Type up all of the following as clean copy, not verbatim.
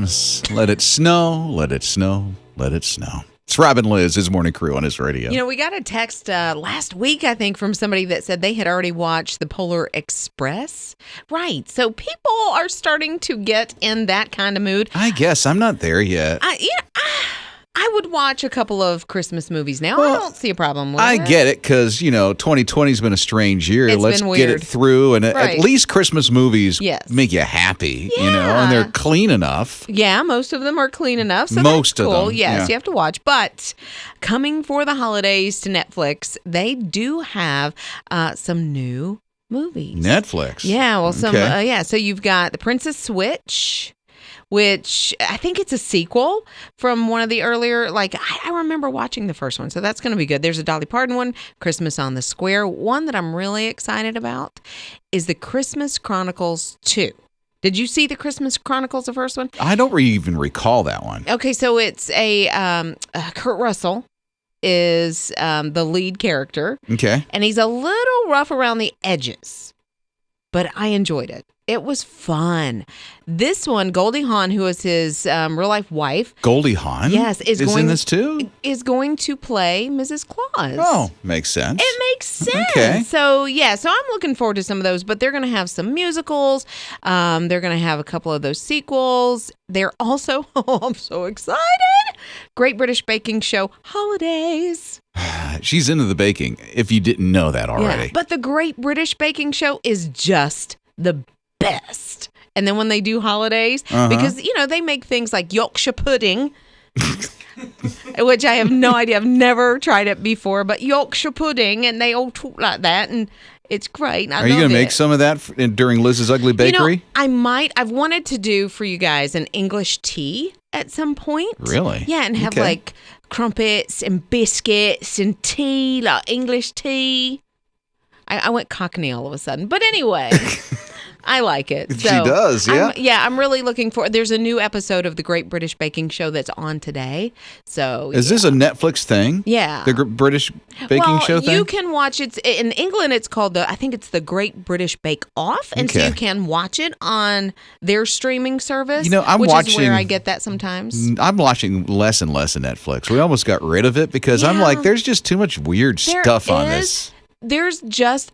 Christmas. Let it snow, let it snow, let it snow. It's Rob and Liz, his morning crew on his radio. You know, we got a text last week, I think, from somebody that said they had already watched the Polar Express. Right. So people are starting to get in that kind of mood. I guess I'm not there yet. I would watch a couple of Christmas movies now. I don't see a problem with it. I get it because, 2020's been a strange year. Let's get it through. And right. At least Christmas movies make you happy, and they're clean enough. Yeah, most of them are clean enough. So most that's cool. of them. Yes, you have to watch. But coming for the holidays to Netflix, they do have some new movies. Netflix? Yeah, well, Okay. So you've got The Princess Switch, which I think it's a sequel from one of the earlier, I remember watching the first one, so that's going to be good. There's a Dolly Parton one, Christmas on the Square. One that I'm really excited about is the Christmas Chronicles 2. Did you see the Christmas Chronicles, the first one? I don't even recall that one. Okay, so it's Kurt Russell is the lead character. Okay. And he's a little rough around the edges, but I enjoyed it. It was fun. This one, Goldie Hawn, who is his real life wife. Goldie Hawn? Yes. Is in this too? Is going to play Mrs. Claus. Oh, makes sense. It makes sense. Okay. So I'm looking forward to some of those, but they're going to have some musicals. They're going to have a couple of those sequels. They're also, I'm so excited, Great British Baking Show Holidays. She's into the baking, if you didn't know that already. Yeah, but the Great British Baking Show is just the best. And then when they do holidays, because, they make things like Yorkshire pudding, which I have no idea. I've never tried it before, but Yorkshire pudding, and they all talk like that, and it's great. Are you going to make some of that during Liz's Ugly Bakery? I might. I've wanted to do for you guys an English tea at some point. Really? Yeah, and have crumpets and biscuits and tea, like English tea. I went Cockney all of a sudden. But anyway, I like it. So she does, yeah. I'm really looking for. There's a new episode of the Great British Baking Show that's on today. So is this a Netflix thing? Yeah, the British Baking Show thing. You can watch it in England. It's called I think it's the Great British Bake Off, and so you can watch it on their streaming service. Which is where I get that sometimes. I'm watching less and less of Netflix. We almost got rid of it because I'm like, there's just too much weird stuff on this.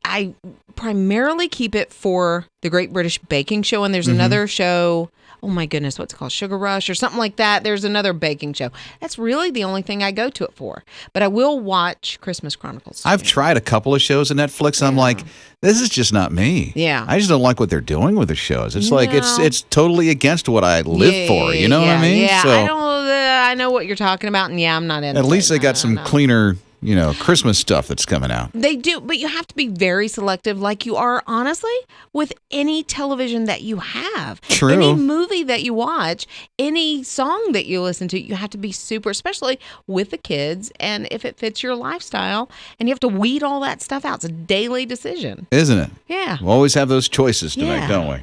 I primarily keep it for the Great British Baking Show, and there's another show, oh my goodness, what's it called? Sugar Rush or something like that. There's another baking show. That's really the only thing I go to it for. But I will watch Christmas Chronicles. I've tried a couple of shows on Netflix, and I'm like, this is just not me. Yeah. I just don't like what they're doing with the shows. It's like, it's totally against what I live for. You know what I mean? Yeah, I know what you're talking about, and I'm not into it. At least they got some cleaner Christmas stuff that's coming out. They do, but you have to be very selective, like you are, honestly, with any television that you have. True. Any movie that you watch, any song that you listen to, you have to be super, especially with the kids, and if it fits your lifestyle, and you have to weed all that stuff out. It's a daily decision. Isn't it? Yeah. We always have those choices to make, don't we?